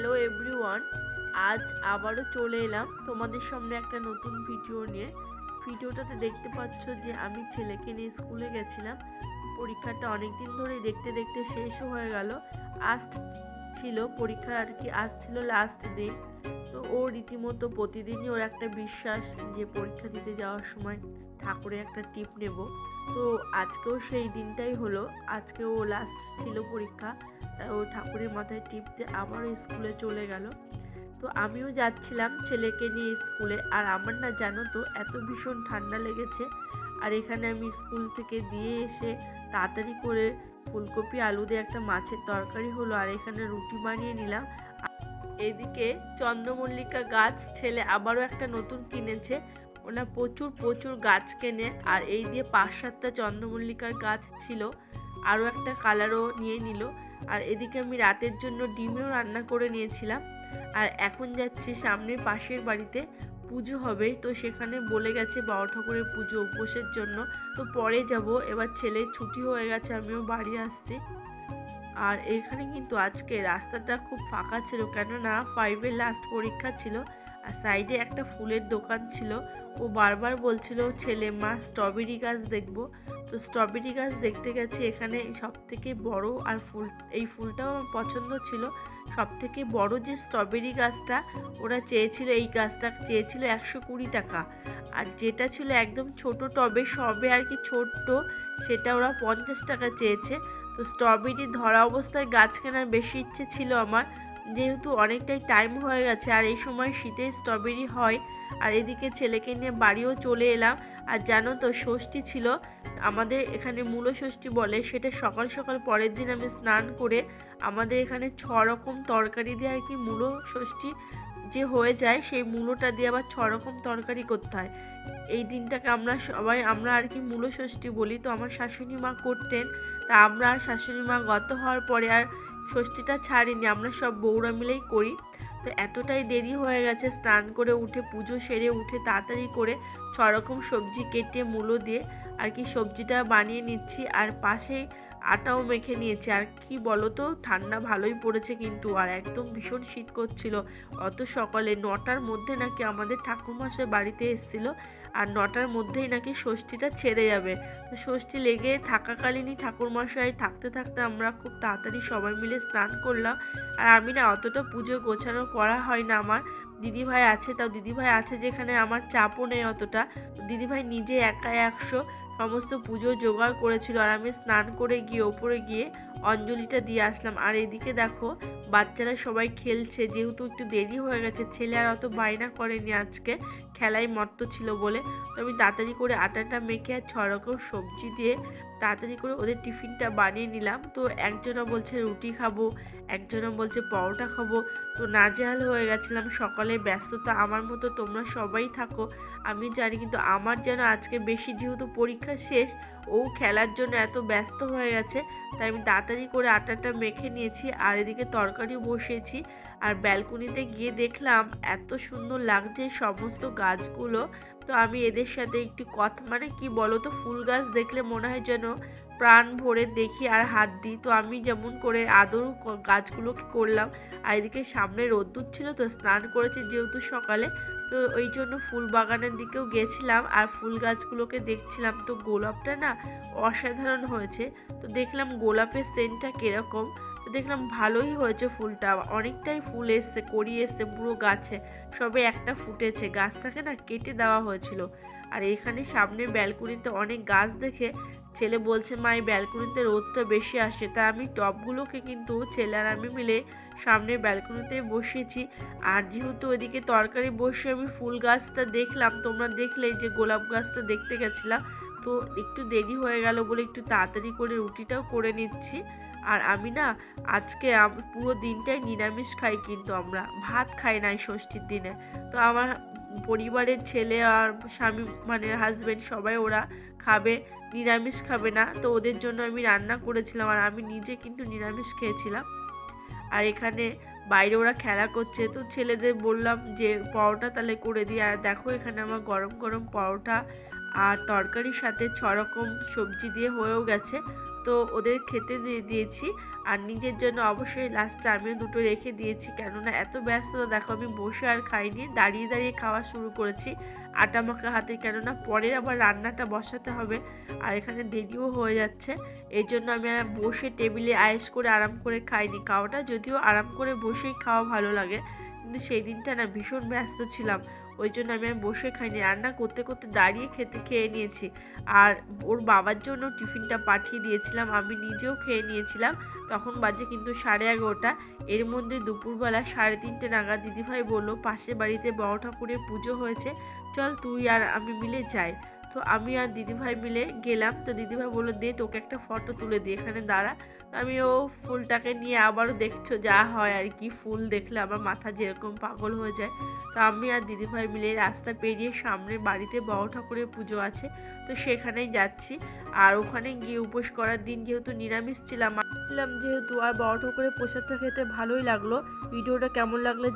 Hello everyone, আজ আবারও চলে এলাম তোমাদের সামনে একটা নতুন ভিডিও নিয়ে। ভিডিওটাতে দেখতে পাচ্ছ যে আমি ছেলেকে নিয়ে স্কুলে গেছিলাম। পরীক্ষাটা অনেক দিন ধরেই দেখতে দেখতে শেষও হয়ে গেল। আজ ছিল পরীক্ষার আর কি, আজ ছিল লাস্ট দিন। তো ও রীতিমতো প্রতিদিনই ওর একটা বিশ্বাস যে পরীক্ষা দিতে যাওয়ার সময় ঠাকুরে একটা টিপ নেব। তো আজকেও সেই দিনটাই হলো, আজকেও লাস্ট ছিল পরীক্ষা, তাই ও ঠাকুরের মাথায় টিপ দিয়ে আবারও স্কুলে চলে গেল। তো আমিও যাচ্ছিলাম ছেলেকে নিয়ে স্কুলে, আর আমার না জানো তো এত ভীষণ ঠান্ডা লেগেছে। আর এখানে আমি স্কুল থেকে দিয়ে এসে তাড়াতাড়ি করে ফুলকপি আলু দিয়ে একটা মাছের তরকারি হলো, আর এখানে রুটি বানিয়ে নিলাম। এদিকে চন্দ্রমল্লিকা গাছ ছেলে আবারও একটা নতুন কিনেছে। ওনা প্রচুর প্রচুর গাছ কেনে, আর এই দিয়ে 5-7টা চন্দ্রমল্লিকার গাছ ছিল, আরও একটা কালারও নিয়ে নিল। আর এদিকে আমি রাতের জন্য ডিমও রান্না করে নিয়েছিলাম। আর এখন যাচ্ছি সামনের পাশের বাড়িতে পুজো হবে, তো সেখানে বলে গেছে বাবা ঠাকুরের পুজো উপোসের জন্য। তো পরে যাব, এবার ছেলের ছুটি হয়ে গেছে, আমিও বাড়ি আসছি। আর এখানে কিন্তু আজকে রাস্তাটা খুব ফাঁকা ছিল, কেননা 5-এর লাস্ট পরীক্ষা ছিল। আর সাইডে একটা ফুলের দোকান ছিল। ও বারবার বলছিল ছেলে মা স্ট্রবেরি গাছ দেখবো। তো স্ট্রবেরি গাছ দেখতে গেছি। এখানে সব থেকে বড় আর এই ফুলটাও আমার পছন্দ ছিল। সব থেকে বড় যে স্ট্রবেরি গাছটা ওরা চেয়েছিল, এই গাছটা চেয়েছিল 120 টাকা। আর যেটা ছিল একদম ছোট টবে সবে আর কি ছোট্ট, সেটা ওরা 50 টাকা চেয়েছে। তো স্ট্রবেরি ধরা অবস্থায় গাছ কেনার বেশি ইচ্ছে ছিল আমার, যেহেতু অনেকটাই টাইম হয়ে গেছে আর এই সময় শীতে স্ট্রবেরি হয়। আর এদিকে ছেলেকে নিয়ে বাড়িও চলে এলাম। আর জানো তো ষষ্ঠী ছিল আমাদের এখানে, মূল ষষ্ঠী বলে, সেটা সকাল সকাল পরের দিন আমি স্নান করে আমাদের এখানে 6 রকম তরকারি দিয়ে আর কি মূল ষষ্ঠী যে হয়ে যায়, সেই মূলোটা দিয়ে আবার 6 রকম তরকারি করতে হয়। এই দিনটাকে আমরা আর কি মূল ষষ্ঠী বলি। তো আমার শাশুড়ি মা করতেন, তা আমরা আর শাশুড়ি মা গত হওয়ার পরে আর ষষ্ঠীটা ছাড়িনি, আমরা সব বউরা মিলেই করি। তো এতটাই দেরি হয়ে গেছে, স্নান করে উঠে পুজো সেরে উঠে তাড়াতাড়ি করে 6 রকম সবজি কেটে মূলো দিয়ে আর কি সবজিটা বানিয়ে নিচ্ছি। আর পাশেই আটাও মেখে নিয়েছি। আর কি বলো তো, ঠান্ডা ভালোই পড়েছে কিন্তু, আর একদম ভীষণ শীত করছিল। অত সকালে 9টার মধ্যে নাকি আমাদের ঠাকুরমশাই বাড়িতে এসেছিলো, আর 9টার মধ্যেই নাকি ষষ্ঠীটা ছেড়ে যাবে। তো ষষ্ঠী লেগে থাকাকালীনই ঠাকুরমশাই থাকতে থাকতে আমরা খুব তাড়াতাড়ি সবাই মিলে স্নান করলাম। আর আমি না অতটা পুজো গোছানো করা হয় না, আমার দিদিভাই আছে, তাও দিদিভাই আছে যেখানে আমার চাপও নেই অতটা। দিদিভাই নিজে একা 100 সমস্ত পুজোর জোগাড় করেছিল, আর আমি স্নান করে গিয়ে ওপরে গিয়ে অঞ্জলিটা দিয়ে আসলাম। আর এদিকে দেখো বাচ্চারা সবাই খেলছে, যেহেতু একটু দেরি হয়ে গেছে, ছেলে আর অত বায়না করেনি আজকে, খেলায় মত্ত ছিল বলে। তো আমি তাড়াতাড়ি করে আটাটা মেখে আর 6 রকম সবজি দিয়ে তাড়াতাড়ি করে ওদের টিফিনটা বানিয়ে নিলাম। তো একজনা বলছে রুটি খাবো, একজনা বলছে পরোটা খাবো। তো নাজেহাল হয়ে গেছিলাম। সকালে ব্যস্ততা আমার মতো তোমরা সবাই থাকো আমি জানি, কিন্তু আমার যেন আজকে বেশি, যেহেতু পরীক্ষা শেষ, ও খেলার জন্য এত ব্যস্ত হয়ে গেছে, তাই আমি তাড়াতাড়ি করে আটাটা মেখে নিয়েছি। আর এদিকে তরকারিও বসিয়েছি। আর ব্যালকনিতে গিয়ে দেখলাম এত সুন্দর লাগছে সমস্ত গাছগুলো। তো আমি এদের সাথে একটু কথা, মানে কি বলো তো, ফুল গাছ দেখলে মনে হয় যেন প্রাণ ভরে দেখি আর হাত দিই। তো আমি যেমন করে আদর গাছগুলোকে করলাম। আর এদিকে সামনে রোদ্দুর ছিল, তো স্নান করেছি যেহেতু সকালে, তো ওই জন্য ফুল বাগানের দিকেও গেছিলাম আর ফুল গাছগুলোকে দেখছিলাম। তো গোলাপটা না অসাধারণ হয়েছে। তো দেখলাম গোলাপের সেন্টটা কীরকম, তো দেখলাম ভালোই হয়েছে ফুলটা, অনেকটাই ফুল এসছে, কড়ি এসছে পুরো গাছে, সবে একটা ফুটেছে। গাছটাকে না কেটে দেওয়া হয়েছিল। আর এখানে সামনে ব্যালকনিতে অনেক গাছ দেখে ছেলে বলছে মা এই ব্যালকনিতে রোদটা বেশি আসে, তাই আমি টবগুলোকে কিন্তু ছেলে আর আমি মিলে সামনের ব্যালকনিতে বসিয়েছি। আর যেহেতু ওইদিকে তরকারি বসে আমি ফুল গাছটা দেখলাম, তোমরা দেখলেই যে গোলাপ গাছটা দেখতে গেছিলাম, তো একটু দেরি হয়ে গেল বলে একটু তাড়াতাড়ি করে রুটিটাও করে নিচ্ছি। আর আমি না আজকে পুরো দিনটাই নিরামিষ খাই, কিন্তু আমরা ভাত খাই না এই ষষ্ঠীর দিনে। তো আমার পরিবারের ছেলে আর স্বামী মানে হাজব্যান্ড সবাই ওরা খাবে, নিরামিষ খাবে না। তো ওদের জন্য আমি রান্না করেছিলাম, আর আমি নিজে কিন্তু নিরামিষ খেয়েছিলাম। আর এখানে বাইরে ওরা খেলা করছে, তো ছেলেদের বললাম যে পরোটা তাহলে করে দিই। আর দেখো এখানে আমার গরম গরম পরোটা আর তরকারির সাথে 6 রকম সবজি দিয়ে হয়েও গেছে। তো ওদের খেতে দিয়ে দিয়েছি আর নিজের জন্য অবশ্যই লাস্টে আমিও দুটো রেখে দিয়েছি, কেননা এত ব্যস্ততা দেখো আমি বসে আর খাইনি, দাঁড়িয়ে দাঁড়িয়ে খাওয়া শুরু করেছি আটা মাখা হাতে, কেননা পরে আবার রান্নাটা বসাতে হবে আর এখানে দেরিও হয়ে যাচ্ছে। এই জন্য আমি আর বসে টেবিলে আয়েশ করে আরাম করে খাইনি। খাওয়াটা যদিও আরাম করে বসেই খাওয়া ভালো লাগে, কিন্তু সেই দিনটা না ভীষণ ব্যস্ত ছিলাম, ওই জন্য আমি আর বসে খাইনি, রান্না করতে করতে দাঁড়িয়ে খেয়ে নিয়েছি। আর ওর বাবার জন্য টিফিনটা পাঠিয়ে দিয়েছিলাম, আমি নিজেও খেয়ে নিয়েছিলাম। তখন বাজে কিন্তু 11:30। এর মধ্যে দুপুরবেলা 3:30 নাগাদ দিদিভাই বলল পাশের বাড়িতে বড় ঠাকুরের পুজো হয়েছে, চল তুই আর আমি মিলে যাই। তো আমি আর দিদিভাই মিলে গেলাম। তো দিদিভাই বললো দে তোকে একটা ফটো তুলে দিই, এখানে দাঁড়া। আমি ও ফুলটাকে নিয়ে আবারও দেখছো যা হয় আর কি, ফুল দেখলে আমার মাথা যেরকম পাগল হয়ে যায়। তো আমি আর দিদিভাই মিলে রাস্তা পেরিয়ে সামনের বাড়িতে বড় ঠাকুরের পুজো আছে, তো সেখানেই যাচ্ছি। আর ওখানে গিয়ে উপোস করার দিন যেহেতু নিরামিষ ছিলাম যেহেতু, আর বড় ঠাকুরের প্রসাদটা খেতে ভালোই লাগলো। ভিডিওটা কেমন লাগলো